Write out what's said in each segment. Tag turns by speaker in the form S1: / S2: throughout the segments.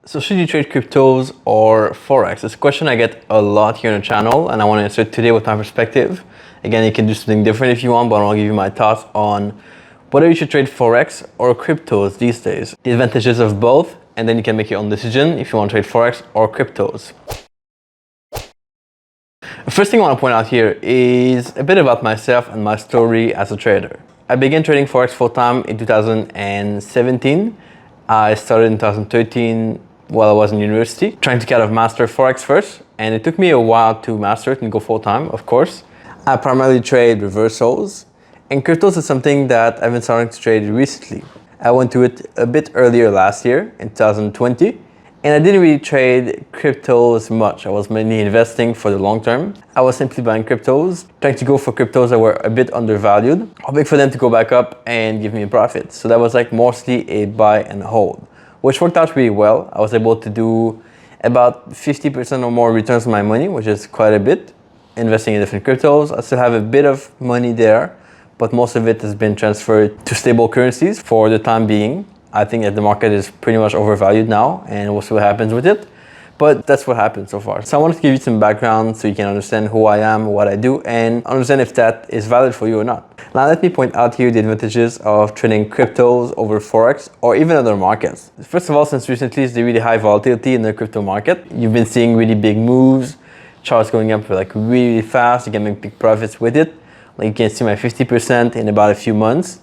S1: So should you trade cryptos or Forex? It's a question I get a lot here on the channel and I want to answer it today with my perspective. Again, you can do something different if you want, but I'll give you my thoughts on whether you should trade Forex or cryptos these days. The advantages of both, and then you can make your own decision if you want to trade Forex or cryptos. The first thing I want to point out here is a bit about myself and my story as a trader. I began trading Forex full-time in 2017. I started in 2013 while I was in university, trying to kind of master Forex first, and it took me a while to master it and go full-time, of course. I primarily trade reversals, and cryptos is something that I've been starting to trade recently. I went to it a bit earlier last year, in 2020, and I didn't really trade cryptos much. I was mainly investing for the long term. I was simply buying cryptos, trying to go for cryptos that were a bit undervalued, hoping for them to go back up and give me a profit. So that was like mostly a buy and hold, which worked out really well. I was able to do about 50% or more returns on my money, which is quite a bit, investing in different cryptos. I still have a bit of money there, but most of it has been transferred to stable currencies for the time being. I think that the market is pretty much overvalued now, and we'll see what happens with it. But that's what happened so far. So I wanted to give you some background so you can understand who I am, what I do, and understand if that is valid for you or not. Now let me point out here the advantages of trading cryptos over Forex or even other markets. First of all, since recently is the really high volatility in the crypto market. You've been seeing really big moves, charts going up like really fast. You can make big profits with it. Like you can see my 50% in about a few months.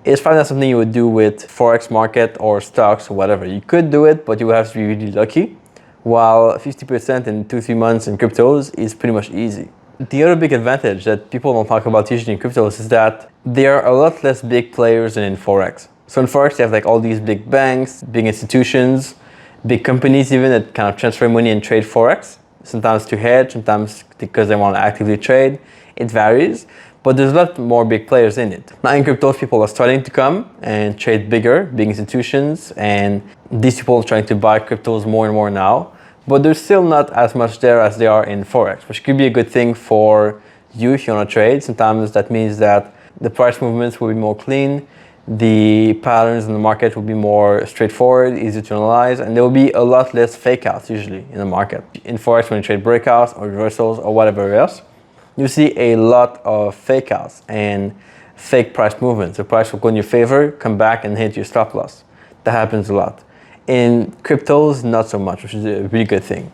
S1: It's probably not something you would do with Forex market or stocks or whatever. You could do it, but you would have to be really lucky. While 50% in 2-3 months in cryptos is pretty much easy. The other big advantage that people don't talk about usually in cryptos is that there are a lot less big players than in Forex. So in Forex, you have like all these big banks, big institutions, big companies even that kind of transfer money and trade Forex. Sometimes to hedge, sometimes because they want to actively trade. It varies. But there's a lot more big players in it. Now in cryptos, people are starting to come and trade big institutions, and these people are trying to buy cryptos more and more now. But there's still not as much there as they are in Forex, which could be a good thing for you if you want to trade. Sometimes that means that the price movements will be more clean, the patterns in the market will be more straightforward, easy to analyze, and there will be a lot less fake outs usually in the market. In Forex, when you trade breakouts or reversals or whatever else, you see a lot of fake outs and fake price movements. The price will go in your favor, come back and hit your stop loss. That happens a lot. In cryptos, not so much, which is a really good thing.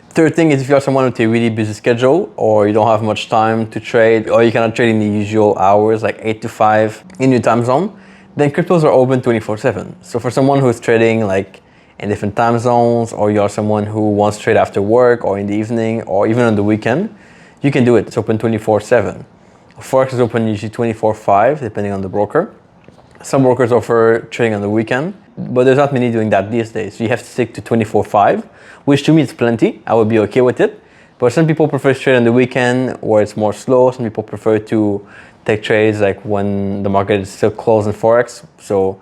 S1: Third thing is if you're someone with a really busy schedule or you don't have much time to trade or you cannot trade in the usual hours like 8 to 5 in your time zone, then cryptos are open 24/7. So for someone who's trading like in different time zones, or you're someone who wants to trade after work or in the evening or even on the weekend, you can do it. It's open 24/7. Forex is open usually 24/5, depending on the broker. Some brokers offer trading on the weekend, but there's not many doing that these days. So you have to stick to 24/5, which to me is plenty. I would be okay with it. But some people prefer to trade on the weekend where it's more slow. Some people prefer to take trades like when the market is still closed in Forex. So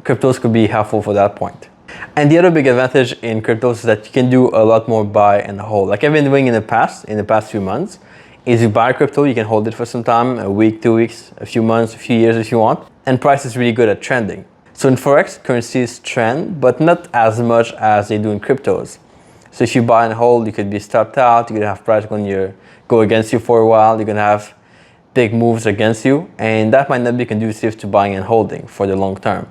S1: cryptos could be helpful for that point. And the other big advantage in cryptos is that you can do a lot more buy and hold. Like I've been doing in the past few months, is you buy crypto, you can hold it for some time, a week, 2 weeks, a few months, a few years if you want. And price is really good at trending. So in Forex, currencies trend, but not as much as they do in cryptos. So if you buy and hold, you could be stopped out, you're gonna have price go against you for a while, you're gonna have big moves against you, and that might not be conducive to buying and holding for the long term.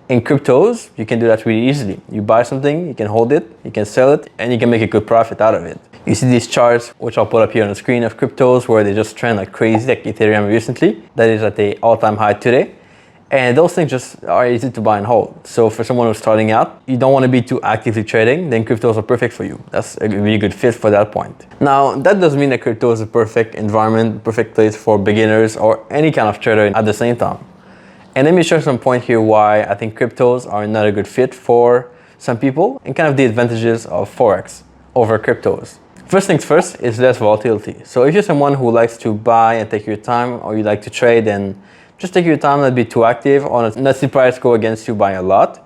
S1: In cryptos, you can do that really easily. You buy something, you can hold it, you can sell it, and you can make a good profit out of it. You see these charts, which I'll put up here on the screen of cryptos, where they just trend like crazy, like Ethereum recently. That is at the all-time high today. And those things just are easy to buy and hold. So for someone who's starting out, you don't want to be too actively trading, then cryptos are perfect for you. That's a really good fit for that point. Now, that doesn't mean that crypto is a perfect environment, perfect place for beginners or any kind of trader at the same time. And let me share some point here why I think cryptos are not a good fit for some people and kind of the advantages of Forex over cryptos. First things first is less volatility. So if you're someone who likes to buy and take your time, or you like to trade and just take your time, not be too active, or not see price go against you by a lot,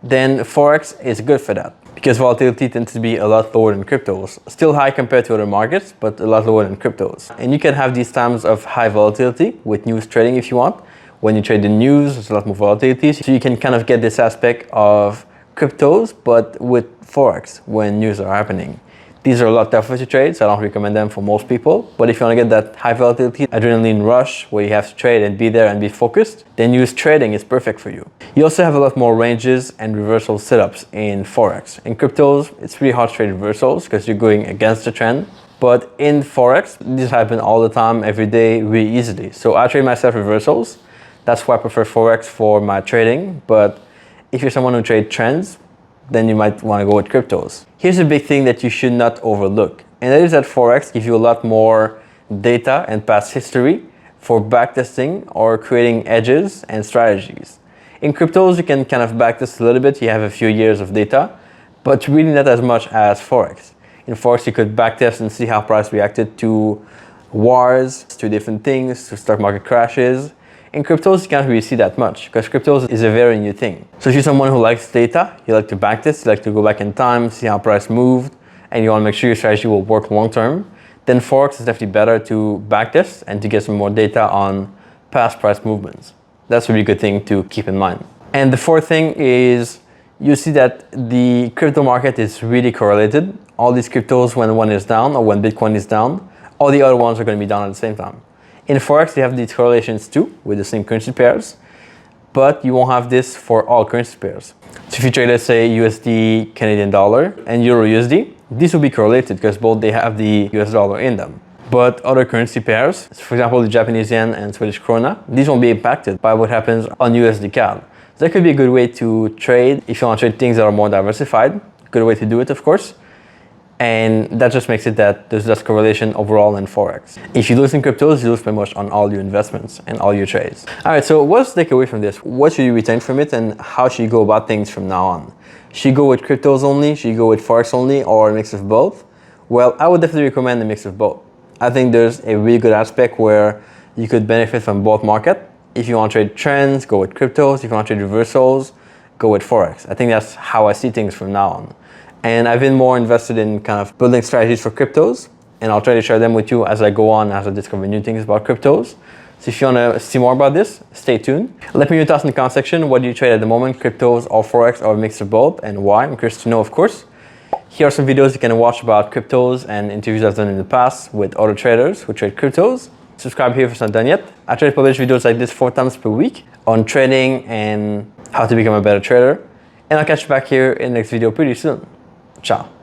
S1: then Forex is good for that. Because volatility tends to be a lot lower than cryptos. Still high compared to other markets, but a lot lower than cryptos. And you can have these times of high volatility with news trading if you want. When you trade the news, there's a lot more volatility. So you can kind of get this aspect of cryptos, but with Forex when news are happening. These are a lot tougher to trade, so I don't recommend them for most people. But if you want to get that high volatility, adrenaline rush, where you have to trade and be there and be focused, then news trading is perfect for you. You also have a lot more ranges and reversal setups in Forex. In cryptos, it's really hard to trade reversals because you're going against the trend. But in Forex, these happen all the time, every day, really easily. So I trade myself reversals. That's why I prefer Forex for my trading. But if you're someone who trades trends, then you might want to go with cryptos. Here's a big thing that you should not overlook, and that is that Forex gives you a lot more data and past history for backtesting or creating edges and strategies. In cryptos, you can kind of backtest a little bit. You have a few years of data, but really not as much as Forex. In Forex, you could backtest and see how price reacted to wars, to different things, to stock market crashes. In cryptos, you can't really see that much because cryptos is a very new thing. So if you're someone who likes data, you like to backtest, you like to go back in time, see how price moved, and you want to make sure your strategy will work long term, then Forex is definitely better to backtest and to get some more data on past price movements. That's a really good thing to keep in mind. And the fourth thing is you see that the crypto market is really correlated. All these cryptos, when one is down or when Bitcoin is down, all the other ones are going to be down at the same time. In Forex, you have these correlations too with the same currency pairs, but you won't have this for all currency pairs. So if you trade, let's say, USD, Canadian dollar, and Euro USD, these will be correlated because both they have the US dollar in them. But other currency pairs, for example, the Japanese yen and Swedish krona, these won't be impacted by what happens on USD CAD. So that could be a good way to trade if you want to trade things that are more diversified. Good way to do it, of course. And that just makes it that there's less correlation overall in Forex. If you lose in cryptos, you lose pretty much on all your investments and all your trades. All right, so what's the takeaway from this? What should you retain from it and how should you go about things from now on? Should you go with cryptos only? Should you go with Forex only or a mix of both? Well, I would definitely recommend a mix of both. I think there's a really good aspect where you could benefit from both market. If you want to trade trends, go with cryptos. If you want to trade reversals, go with Forex. I think that's how I see things from now on. And I've been more invested in kind of building strategies for cryptos, and I'll try to share them with you as I go on, as I discover new things about cryptos. So if you want to see more about this, stay tuned. Let me know your thoughts in the comment section. What do you trade at the moment, cryptos or Forex or a mix of both, and why? I'm curious to know, of course. Here are some videos you can watch about cryptos and interviews I've done in the past with other traders who trade cryptos. Subscribe here if it's not done yet. I try to publish videos like this 4 times per week on trading and how to become a better trader. And I'll catch you back here in the next video pretty soon. Ciao.